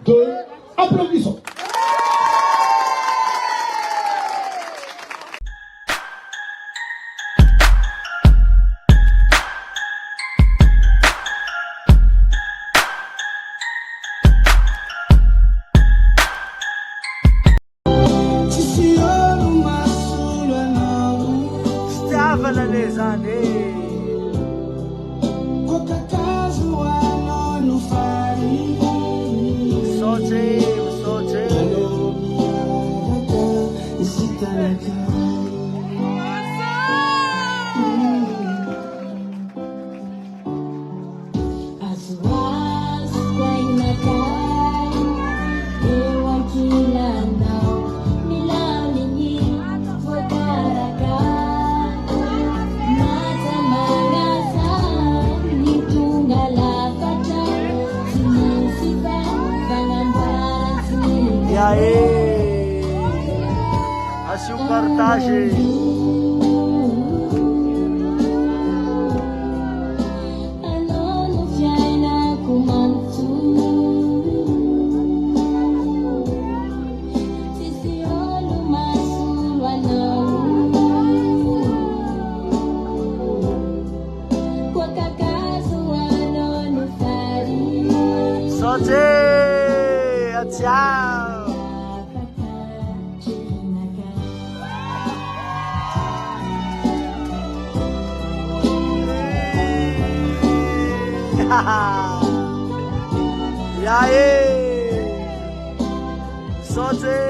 2, applaudissons. Les années. E aí, assim o cartagem. Tchau. E aí? Solte.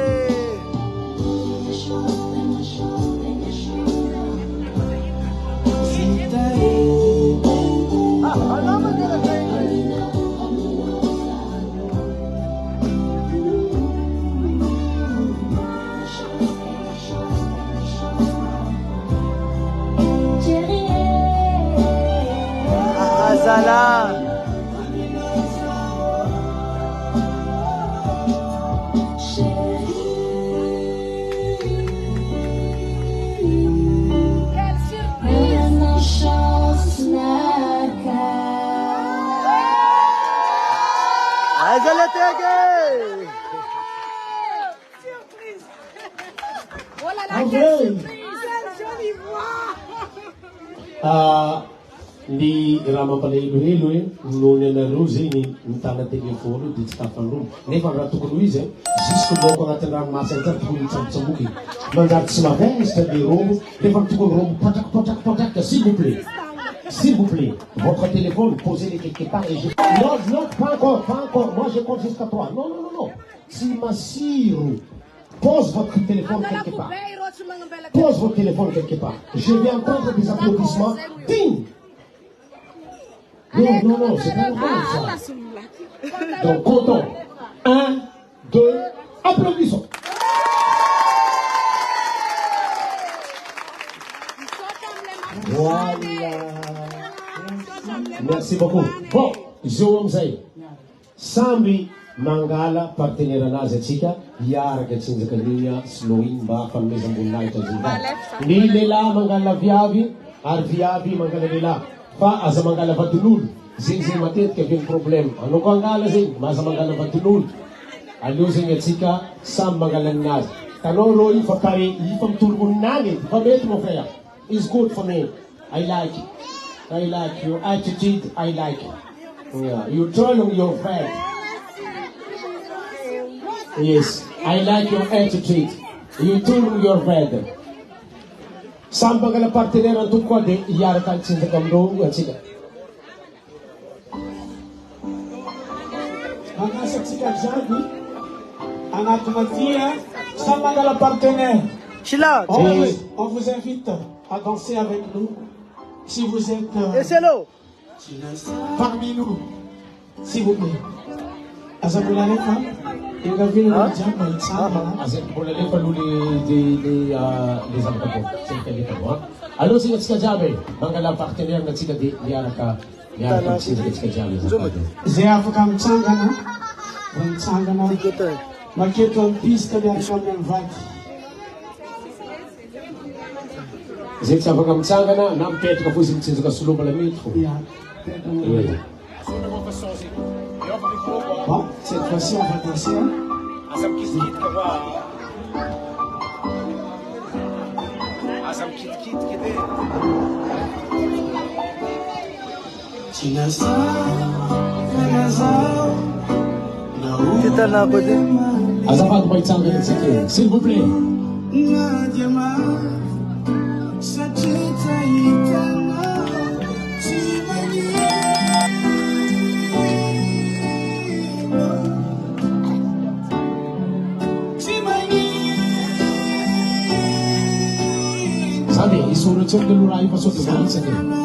Zala. Surprise! Oh là là, quelle surprise! Jolie voix! Ny raha mampalahelo hoe nohony anareo zegny mitana telefôny dia tsy tafan'olo nefa raha tokony ho izy jusque loko agnatin'ny ranomasy any tokony hitsambotsamboky manjary tsy mavesitra le rombo nefa tokony rombo patraque s'il vous plaît votre téléphone posez-le quelque part et je non pas encore moi je compte jusqu'à 3 non si massiro pose votre téléphone quelque part pose votre téléphone quelque part je vais entendre des applaudissements ding. Non, c'est pas normal ça. Donc, comptons. 1, 2, applaudissons. Voilà. Merci beaucoup. Bon, Zoomzay. Sambi Mangala, partenaire Nazachika, Yarga Tsinzakalia, Slowing, Bafan, Mezambunai, Nilela, Mangala Viavi, Arviavi, Mangalavila. Fa aza mangala vadin'olo zegny matetika avy ny problème anao ko angala zegny maza mangala vadin'olo aleo zegny atsika samy mangala ninazy tanao rô ifa pare ifa mitolon'anany fa mety mon frère is good for me I like your attitude I like yeah. You trolling your friend yes I like your attitude you trolling your friend Samba mangala partenaire antoko koa dia hiaraka nitsinjaka aminao atsika. Manasatsika zany anatina tia samy mangala partenaire. On vous invite à danser avec nous si vous êtes parmi nous, s'il vous plaît. Azabulaleka, il va venir nous dire qu'on est Azabulaleka, nous les avocats, c'est le cas des tabouas. Alors, c'est ce que j'avais, mangala partenaire, n'a-t-il pas dit, Yaraka, c'est ce que j'avais. J'ai avocat Mtsangana, maquette en piste de la chambre d'invite. J'ai avocat Mtsangana, n'a peut-être que vous êtes sous le métro. Bon. Cette fois-ci, on va danser. Asam kit-kit ka ba? Asam kit-kit kita. Kita na ako din. Azafat may tanggal sa akin. S'il vous plaît. Sabi, isunod siya ng lurayo pa sa tumahan sa akin.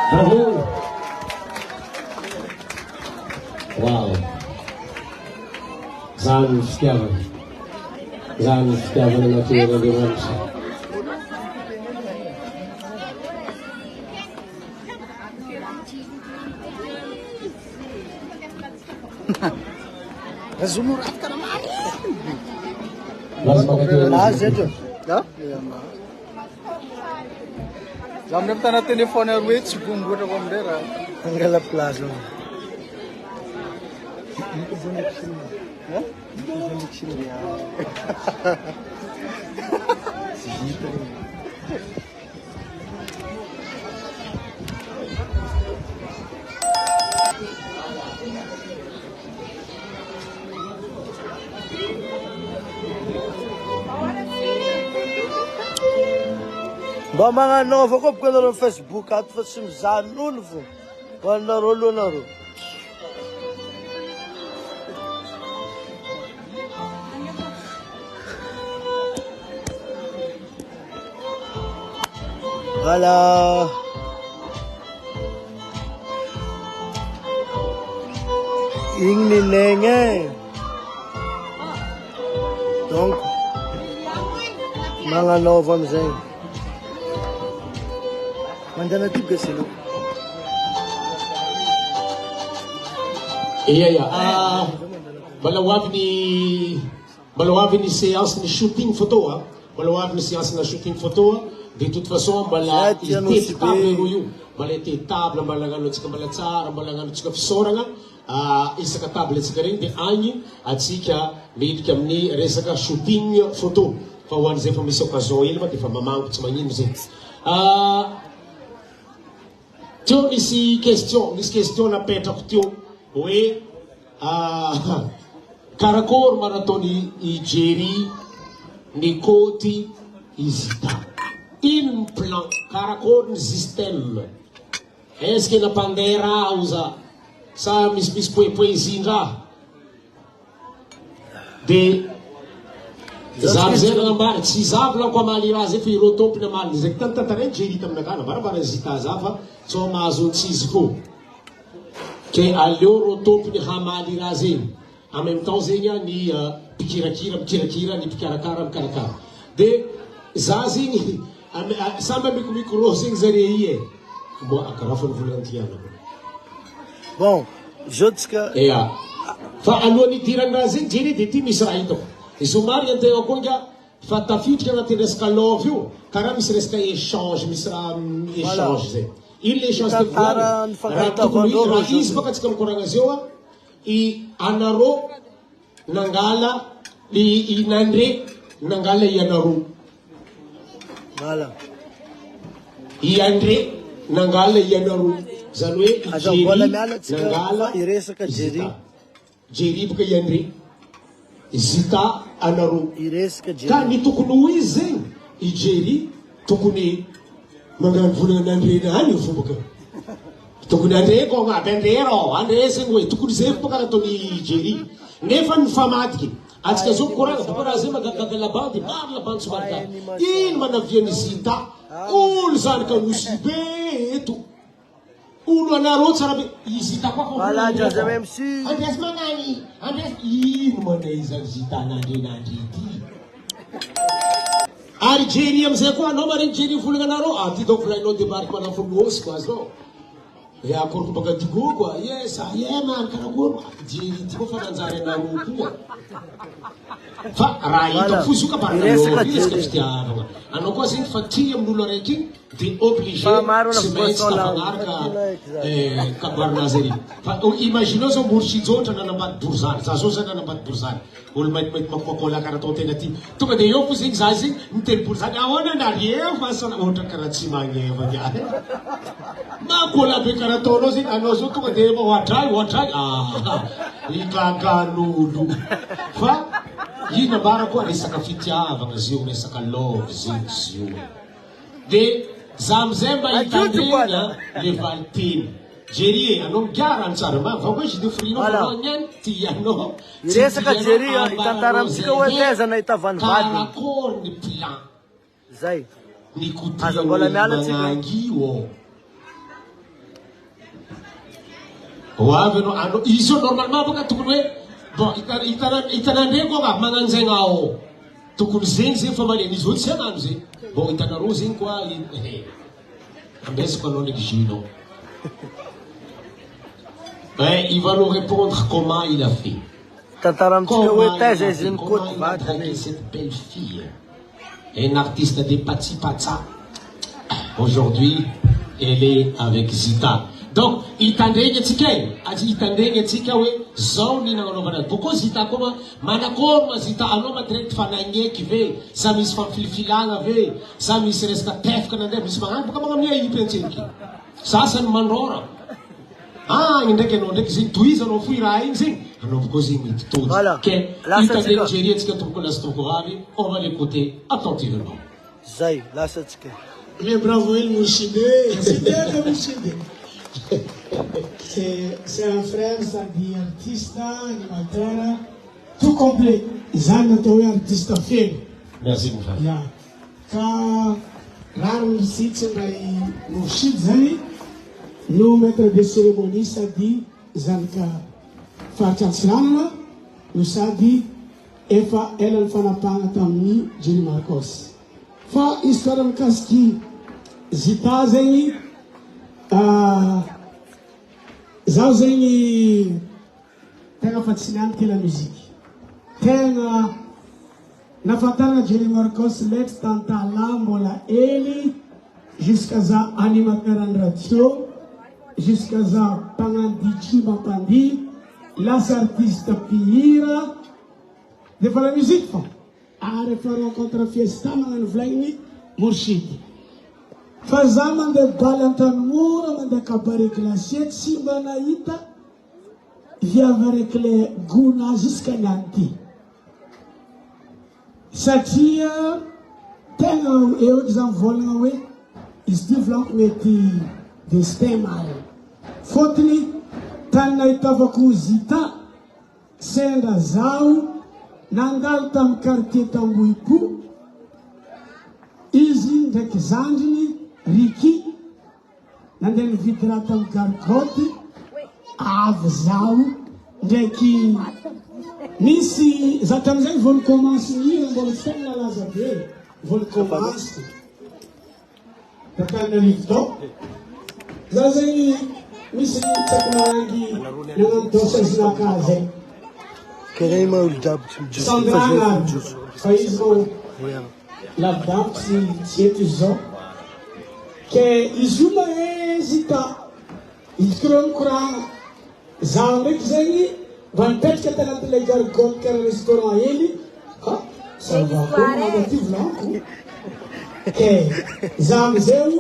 Bravo! Wow! Zanskjavan. Zanskjavan na tira di Ramsa. Zumurat ka naman. Mas maganda. Lahat dito. Ya? Zamnem tanah telepon which gunggu na bandera. Tanggalap plazo. Ba mga novo ko ko na Facebook at fasim zanun fu. Wala rolo na ro. Wala. Ing ni nenge. Donc mga novo mzeng. Mandana tip kasi no. Iya. Balawab ni séance ni shooting photo. Balawab ni séance na shooting photo. De toute façon, bala iti table ruyu. Bala iti table balangano tsika balatsara balangano tsika fisoranga. Isa ka tablet tsika rin de anyi at sika midika amni resaka shooting photo. Fa wan zay fa misy occasion ilma de fa mamango tsy magnino zay. Tio nisy question napetrako tio hoe karakory marataony ijery ny kôty izy ita. Ino ny plan, karakory ny système. Est-ce que napandera za sa misy poezindraha dia zaho zay nagnambara tsy zavy lanko amaly raha zay fa ireo tompony amaly zay tantantareny jerita aminakana barabara zita za fa tsy mahazo tsy izy fo ke aleo reo tompony hamaly raha zay en même temps zegny ny mikirakira ny mpikarakara dia za zegny samby amikomikro zegny zare i mo akaraha fa nivolantianako bon zotsika fa alohan'ny idirany raha zegny jeny dia ty misy raha hitako somary antegna koa nga fa tafiditra anaty resaka love io karaha misy resaka échange misy raha échange zay ino le échange raha izy baka atsika mikoragna azy eo anareo nangala inandre nangala ianareo iandre nangala ianareo zany hoe nangala iresaka Jerry Jerry baka iandre zita anareo ka ny tokony ho izy zegny i Jerry tokony mangano volana andrena any io fombaka tokony andre ko agnaby andre zegny hoe tokony zay fo baka nataony Jerry nefa ny famadiky atsika zao koragna baka raha zay magagaga labandy maro labandy somarika ino manaviany zita olo zany ka nosy be eto olo anareo tsara be izita koa andresy magnany andresy ino manay zany zita nandrenandre ty ary Jerry amizay koa anao mareny Jerry volagna anareo ty donc volainao demarque manafo miosy ko azao akoroko baka digo koa sa man karakory Jerry ty koa fa nanjary anareo koa fa raha hitako fo izy io ka pararesaka fitiavagna anao koa zegny fa ty amin'olo araiky igny dia obligé tsy maintsy tafagnaraka kabaranazy ary fa imagineo zao moritsidjotra nanambady borizany za zao zany nanambady borizany olo maintimainty makoakola karaha atao tena ty tonga dia eo fo zegny za zegny miteny borizany ahoana narieo fasana ohatra karaha tsy magneva niany makola be karaha ataonao zegny anao zao tonga dia ohatray igagan'olo fa ino ambara koa resaka fitiavagna zio resaka love zegny izy io dia za amizay mba hitandrena le valiteny Jerry anao migarany tsara ma va koa izy de frianao anao ty anao iresaka Jerry itantara amitsika hoe teza nahitavany vady karakory ny plan zay ny kotimanangy avy anao izy io normalement baka tokony hoe bon hitanandreny koa nga magnano zegny ao tokony zegny zegny fa maleny izy io tsy hagnano zegny bon hitanareo zegny koa ambesiko anao negligenao il va nous répondre comment il a fait. Cette belle fille, un artiste de Pati Patsa. Aujourd'hui, elle est avec Zita. Donc, itandreny atsika hoe zao ny nagnanaovana pourquoi Zita koa manakory ma Zita anao madirect fa nagneky ve sa misy famfilifilagna ve sa misy resaka tefaka nandeha misy magnano boka magnamia ipy antseniky sasany mandrora ndraiky anao ndraiky zegny tohizanao fo raha igny zegny anao boka zegny mety tody ke itandreny Jerry atsika tomboko lasa tomboko vavy on va l'écouter attentivement zay lasa atsika bravo ele Mourchide c'est un frère, ça dit artiste, animateur, tout complet. Zan est artiste film. Merci mon frère. Yeah. Quand l'art site Mourchid Zani, nous maître de cérémonie, ça dit Zanka Fachanslan, nous ça dit Efa El Fanapana Tamni Jerry Marcos. Fa histoire de Kaski Zita Zani. Zaho zegny tegna fascinante la musique tegna nafatana Jerry Marcos letra tantala mbola hely jusqu'à za animateur en radio jusqu'à za mpagnano DJ mampandi lasa artiste mpihira defa la musique fa rehefa rencontre fiesta magnano volagniny Mourchid fa za mandeha baly an-tanimora mandeha cabaret glacier tsy mba nahita viavy araiky le gona jusqu'à niany ty satria tegna eoky za mivolagna hoe izy ty volaniko mety destin mary fôtony tany nahitavako Zita sendra zaho nandalo tamin'ny quartier Tambohipo. Izy ndraiky zandriny Ricky nandeha nividy raha tamin'ny gargotte. Avy zaho ndraiky misy za tamin'izay vao nikomansy mihira mbola tsy tena nalaza be vao nikomansy Antananarivo tao. Za zay misy tsako marangy nagnandosa zinaka zay sandrana fa izy vao lavidavitsy tsy eto izy zao ke izy io mae Zita izy kireo mikorana zaho ndraiky zegny mba nipetraka tanatin'ilay gargotte karaha restaurant hely savako nagaty volanko ke za amizay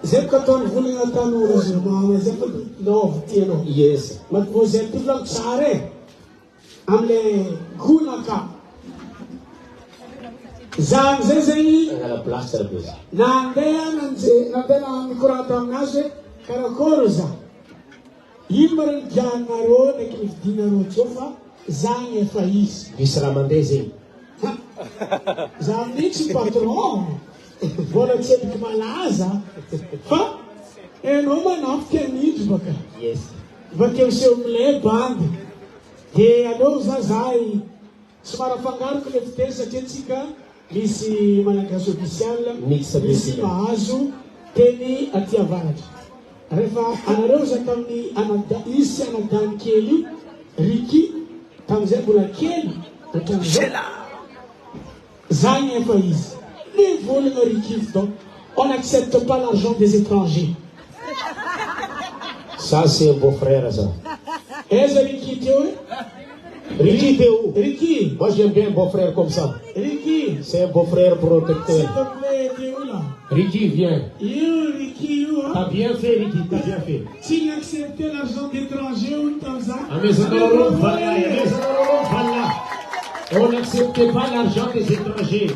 zay ko ataony volagna tanora zay mama zay fa nova tianao yes maty vo zay ty volanko tsara e amle gonaka za amizay zegny nandeha mikorana aminazy hoe karakôry za ino mara nigianareo ndraiky nividinareo tseo fa zagny efa izy misy raha mandeha zegny za aminitsy patron mbola tsy ebiky malaza fa enao manafiky anindro baka bakeo seho milay bandy de aleo zahay somara fangaroko le fiteny satria tsika misy malagasy official misy mahazo teny aty avaratra rehefa anareo za tamin'ny isy anadany kely Ricky tamin'izay mbola kely zagny efa izy le volagna Ricky donc on n'accepte pas l'argent des étrangers. Ça c'est un beau frère ça. Est-ce Ricky t'es où? Ricky t'es où? Ricky. Moi j'aime bien un beau frère comme ça. Ricky. C'est un beau frère protecteur. S'il te plaît, t'es où là? Ricky viens. Ricky, où? T'as bien fait Ricky, t'as bien fait. S'il acceptait l'argent d'étranger ou comme ça? Ah mais ça on n'acceptait pas l'argent des étrangers.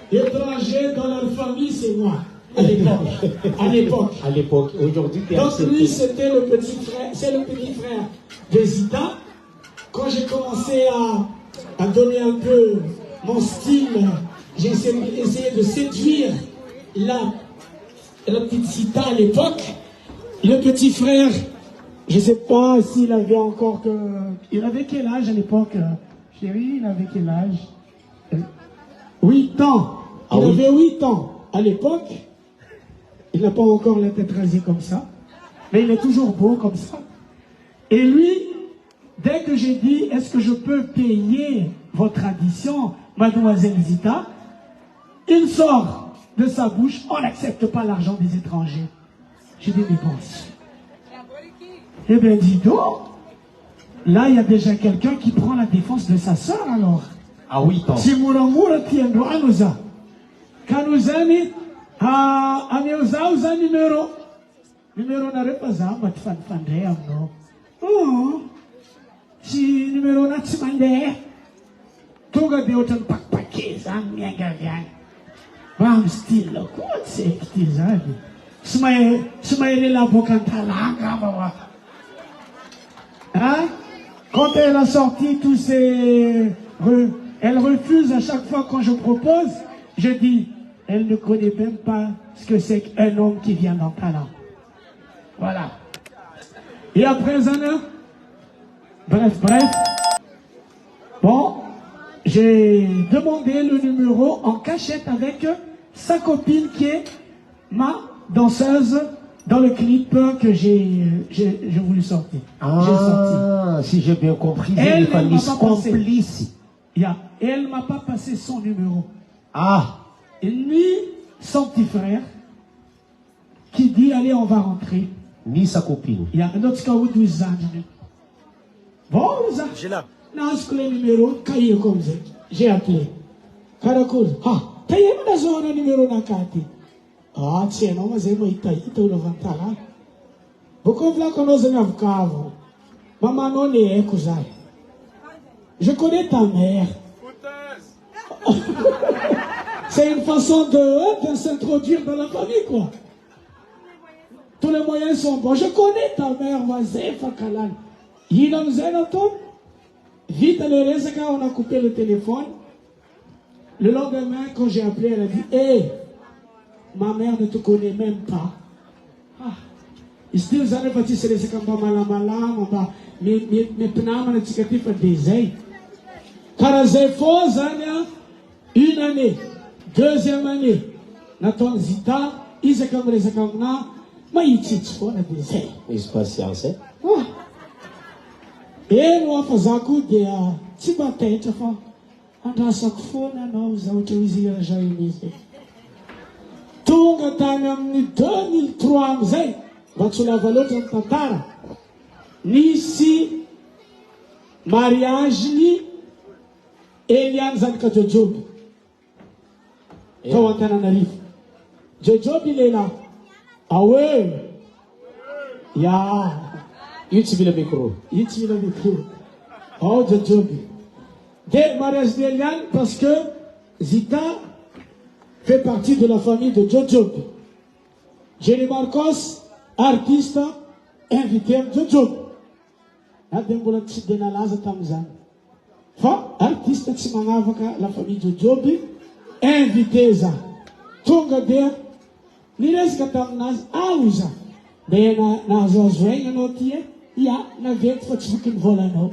Étrangers dans leur famille, c'est moi. À l'époque. À l'époque. À l'époque. Aujourd'hui, tu es donc accepté. lui, c'était le petit frère. C'est le petit frère de Zita. Quand j'ai commencé à donner un peu mon style, j'ai essayé de séduire la petite Zita à l'époque. Le petit frère, je ne sais pas s'il avait encore que... Il avait quel âge à l'époque, chérie? Il avait quel âge? 8 ans. Il avait 8 ans à l'époque. Il n'a pas encore la tête rasée comme ça. Mais il est toujours beau comme ça. Et lui, dès que j'ai dit, est-ce que je peux payer votre addition, mademoiselle Zita, il sort de sa bouche, on n'accepte pas l'argent des étrangers. J'ai des dépenses. Eh bien, dis donc, là, il y a déjà quelqu'un qui prend la défense de sa sœur, alors. À 8 ans. Si Mouramura tiendo anuza. Kanuzani, ameuza uza numéro. Numéro na repaza, but fan no. Oh, si numéro na tsimande. Toga de otan pakpakeza, miagagan. Bam style, quoi, c'est petit zadi. Sumaye la bocantalanga, mawa. Hein? Quand elle a sorti tous ces... Elle refuse à chaque fois quand je propose. Je dis, elle ne connaît même pas ce que c'est qu'un homme qui vient dans talent. Voilà. Et après un an, bref. Bon, j'ai demandé le numéro en cachette avec sa copine qui est ma danseuse dans le clip que j'ai voulu sortir. Ah, si j'ai bien compris, elle est complice. Elle ne m'a pas passé son numéro. Ah. Et ni son petit frère qui dit allez on va rentrer. Ni sa copine. Il y a un autre cas où nous avons. Bon, j'ai là. Non, ce que le numéro, cahier comme ça. J'ai appelé. Caracol. Ah, t'as eu une zone numéro dans carte. Ah, tiens, non, mais c'est moi, il le ventala. Beaucoup de la connaissent un avocat. Maman, non, est cousin. Je connais ta mère. C'est une façon de s'introduire dans la famille, quoi. tous les moyens sont bons. Je connais ta mère, Wazefa Kalan. Il a vite, on a coupé le téléphone. Le lendemain, quand j'ai appelé, elle a dit, hé, ma mère ne te connaît même pas. Ah. Il se dit, vous allez partir sur les malama, mais pnama ne t'icati pas des ailes. Car j'ai faux une année, deuxième année, Naton Zita, Isakam Rezakamna, Maïtich, on a des ailes. Il se passe ça, c'est? Et nous avons des Tibatais, and as a phone and I was out to easy as I music. Tunga Tanam ni 2003 mzee, Batsula Valota Tatara. Nisi mariage ni Elian Zanka Jojobi. Tawantana Narif. Jojobi Lela. Awe. Ya. Itibila Mikro. Itibila Mikro. Oh, Jojobi. Des mariages d'Eliane parce que Zita fait partie de la famille de Jojobi. Jenny Marcos, artiste, invité Jojobi. Artiste la famille de Jojobi, invité ça. Tunga der, ni reskatamnas ausa. Mais na zozwenga no tie, ja, na weet wat ze kunnen volen no.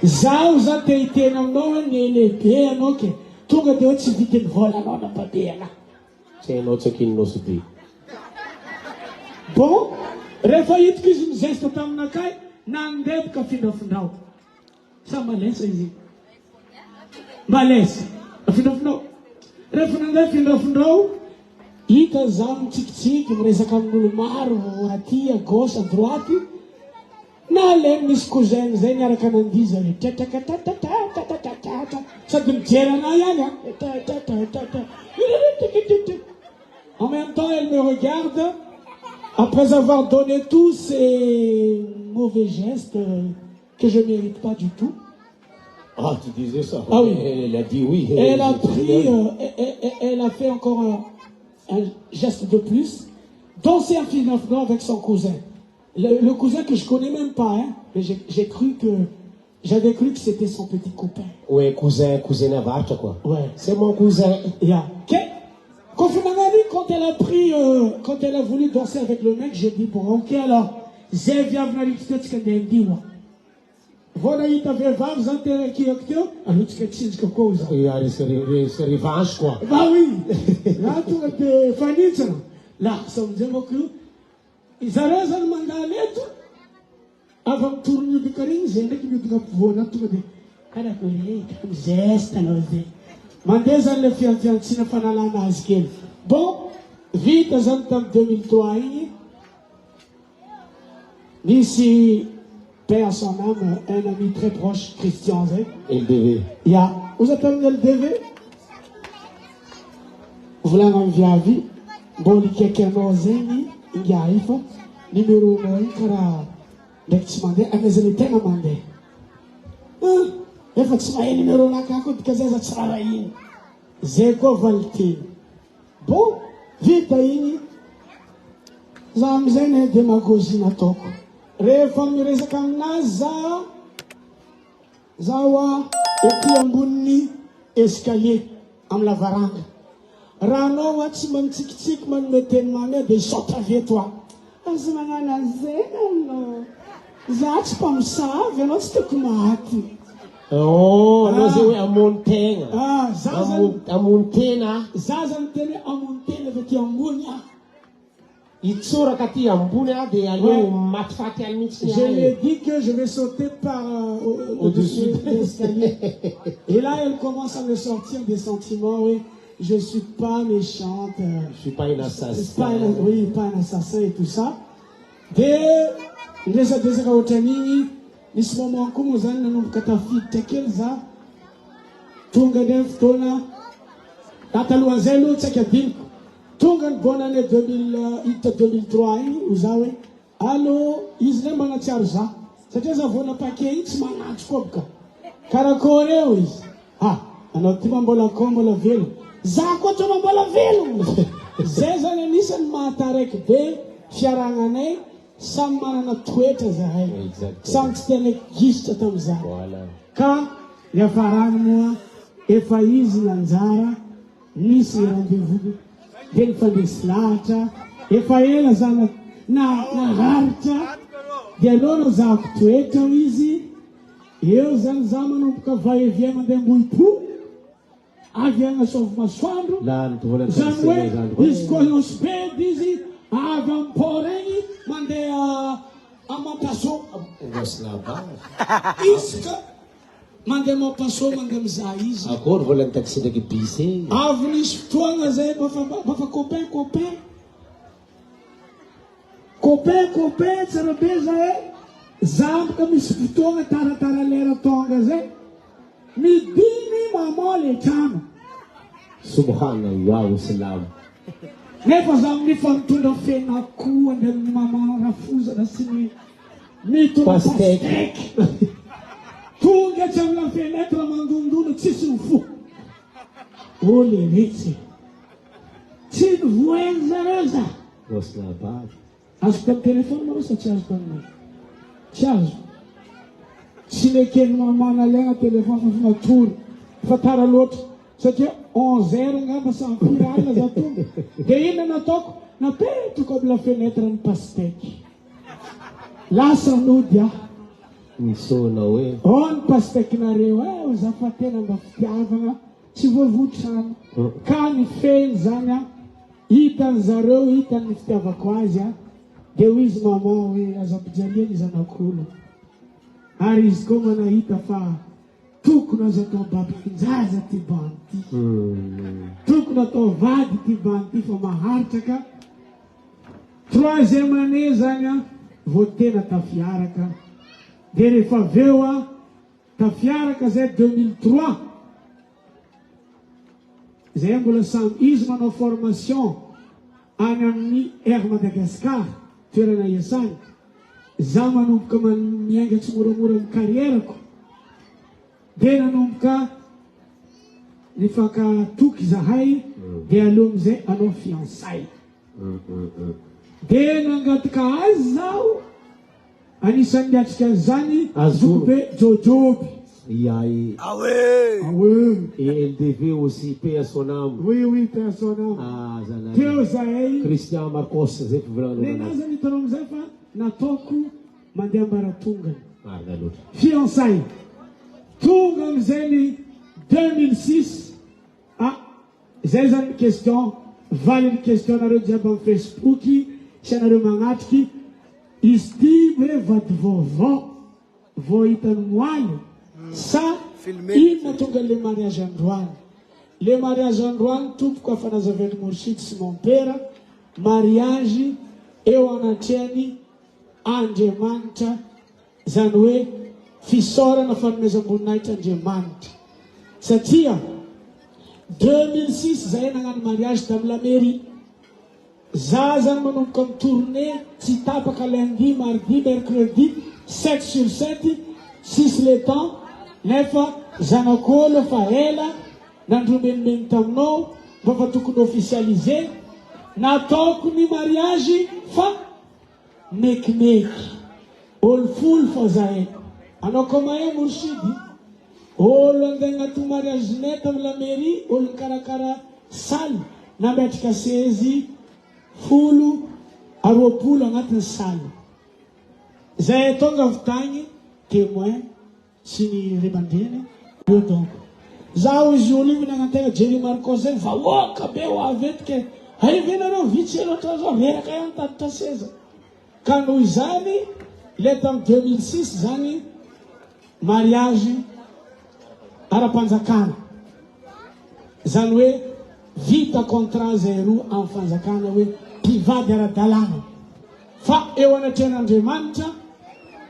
Zauza teitena mnoa nele pe anoke. Tunga de otsi viken vola no na padela. C'est un autre qui nous dit. Bon, refait que je me zeste tam na kai, nan deb ka fin of now. Sa malesa izi. Malesa. Fin of now. Refananda fin of now. Ita zam tik tik, mreza kam nulumaro, atia, gauche, à droite. Na lem mis cousin zenyara kanandiza le tata tata tata tata ça me tient na yana en même temps elle me regarde après avoir donné tous ces mauvais gestes que je mérite pas du tout. Ah, tu disais ça? Ah oui. Elle a dit oui. Elle a pris elle a fait encore un geste de plus, danser un film avec son cousin. Le cousin que je connais même pas, hein, mais j'avais cru que c'était son petit copain. Ouais, cousin Navarre, quoi. Ouais. C'est mon cousin. Yeah. Quand elle a pris, quand elle a voulu danser avec le mec, j'ai dit, bon, ok, alors, j'ai vu venir ce que tu dit, moi. Voilà, il t'avait 20 ans qui est acteur, alors tu sais ce que cause. C'est revanche, quoi. Bah oui. Là, tu as Fanny, là, ça me dit beaucoup. Ils arrêtent à demander à l'aide. Avant de tourner de carine, j'ai un qui me dit que tout le monde. Quand comme geste, alors, mandez à le faire un petit peu. Bon, vite, en 2003, ici, père son âme, un ami très proche, Christian. LDV. Ya, vous appelez LDV? Vous l'avez envie à vie? Bon, il y a quelqu'un qui il y a un numéro 1 kara dektimande amezele tena mande efatsima numéro la kako dikaza tsara yini zeko valti bon vita yini zamzene demagogie na toko reformireza kamna zawa etiambuni escalier am la varanda rano watsi man tik man meten mame de shot avec toi. Azimana zeno. Zats pam sa, veno stukumati. Oh, nós é a montanha. Ah, a montanha. Zazan tene a montanha veti ambunya. Itsura kati ambunya de allo matfati almitsi. Je lui ai dit que je vais sauter par au-dessus de l'escalier. Et là, elle commence à me sortir des sentiments, oui. Je ne suis pas méchante. Je ne suis pas une assassin. Oui, pas un assassin et tout ça. Dès les autres ce moment comme nous allons nous catafi tekelza tunga def tona tataluazelo tsekadin tunga bonane 2003 uzawe allo isle mana charza c'était ça vona paquet itmana tskobka karakoreo is ah anotima mbola kombo la ville za koa tsona mbola velogno zay zany anisany mahataraiky be fiaragnanay samy manana toetra zahay samy tsy tena gisitra tam'izany ka iafarany moa efa izy nanjara nisy rendez-vous dia nifandesy lahatra efa ela zany naharitra dia aloha zahako toetra izy eo zany za manomboka va-evia mandeha ambohipo avy agnasovo masoandro zany hoe izy koa hospedy izy avy ampo regny mandeha amampaso izy ka mandeha mampaso mandeha mizaha izy akory volany taxi ndraiky bis avy nisy fotoagna zay bafa copain tsara be zay zamboka misy fotoagna taratara lera tonga zay midiny mamoa le trano subhanallah islam nefa za mifa mitondra fenakoa andeha amin'ny mama rafozana sy mitondra pasteky tonga tsy amina fenetra mandondona tsisy ny fo ole retsy tsy nivoeny zareo za azoko amin'ny telefony maro sa tsy azoko aminay tsy azo tsy lekeny mamana legna telefony fa matory fa tara loatra satria 11h ngamba sampiry alina za tonga dia ina nataoko napetrako amina fenetra ny pasteky lasa nody aho misona hoe ny pastekinareo za fa tena mba fitiavana tsy voavotrano ka ny feny zany a hitany zareo hitany fitiavako azy a dia ho izy mama hoe azampijalia ny zanak'olo ary izy koa manahita fa tokony azo atao babikinjaza ty banty tokony atao vady ty banty fa maharitra ka 3e année zany a vao tena tafiaraka dia rehefa aveo a tafiaraka zay 2003 zay mbola samy izy manao formation any amin'ny Air Madagascar toerana iasany za manomboka miainga tsy moramora amin'ny karierako dia nanomboka nifankatoky zahay dia aloha amizay anao fiansay dia nangataka azy zaho anisan'ny miatrika azy zany zoko be jojoby et LDV aussi paix à son âme oui paix à son âme teo zahay Christian Marcos zay nenazy nitanao amizay fa nataoko mandeha ambaratongany fiansay tonga amizay ny 2006 zay zany question valiny question nareo jiaby amin'ny Facebook sy anareo magnatriky izy ty hoe vady vaovao vao hitany moaly sa inona tonga le mariage androany le mariage androany tompoko afa nazaveny Mourchid sy mon père mariage eo anatrehany Andriamanitra zany hoe fisaorana fanomezam-boninahitra Andriamanitra satria 2006 zahay nagnano mariage tamin'ny la mairie za zany manomboka amin'ny tournée tsy tapaka lundi mardi mercredi 7/7 6 le temps nefa zanak'olo fa ela nandromenimeny taminao mba fa tokony officialisé nataoko ny mariage fa mekimeky olo folo fa zahay anao komahe Mourchid olo andeha agnaty mariage net amin'ny la mairie olo karakara saly nametraka sezy 10 agnatin'ny saly zay tonga avy tagny témoin sy ny remandreny eo donc zaho izy olo io minagnategna Jerry Marcos zay vahoaka be ho avy etike aivenareo vitsy loatra zao reraka ihany tatitra seza ka noho izany le tamin'ny 2006 zany mariage ara-panjakana zany hoe vita contrat zay roa amin'ny fanjakana hoe mpivady ara-dalàna fa eo anatrehan'Andriamanitra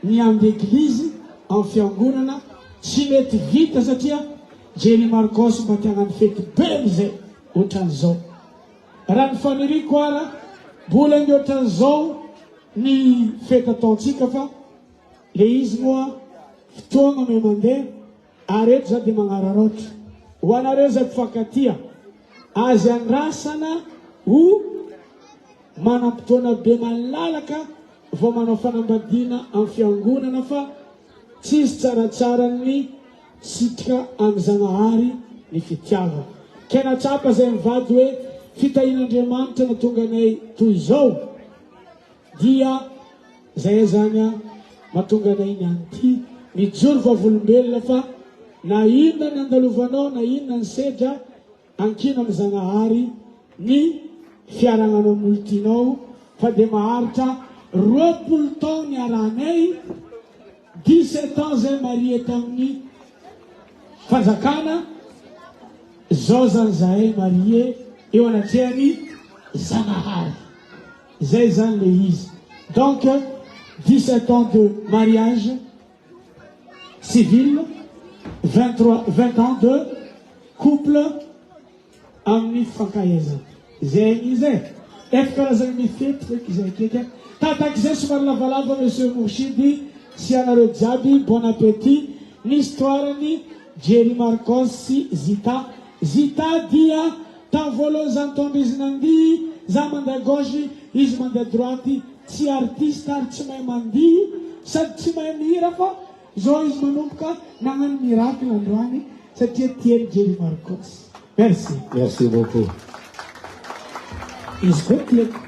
ny amin'ny eglizy amin'ny fiangonana tsy mety vita satria Jerry Marcos mba tiagnano fety be mizay ohatran'izao raha ny faniriko ara mbola ny ohatran'izao ny fety ataontsika fa le izy moa fotoagna me mandeha areto za dia magnararoatra ho anareo zay mpifankatia azy andrasana ho manam-potoana be malalaka vao manao fanambadiana amin'ny fiangonana fa tsisy tsaratsara ny sitrika amin'ny Zagnahary ny fitiavana. Kena tsapa zay mivady hoe fitahian'Andriamanitra na tonga anay toy izao dia zay zany mahatonga anay ny anty mijoro vavolombelona fa na inona ny andalovanao na inona ny sedra ankina amin'ny Zagnahary ny fiaragnanao moltinao fa dia maharitra 20 taona ny aranay 17 ans zay marie tamin'ny fanjakana zao zany zahay marie eo anatrehany Zagnahary zay zany le izy. Donc 17 ans de mariage civil, 20 ans de couple amin'ny fankahezana. Zegny zay. Efa karazany mifety feky zay keky. Tatak'izay somary lavalava monsieur Mourchidy sy anareo jiaby bon appétit. Ny histoirany Jerry Marcos sy Zita. Zita dia tamin'ny voalohany zany taondro izy nandihy, za mandeha gauche, izy mandeha droite, tsy artiste ary tsy mahay mandihy sady tsy mahay mihira fa zao izy manomboka nagnano miracle androany satria tiany Jerry Marcos. Merci. Merci beaucoup. Izy koa tiako.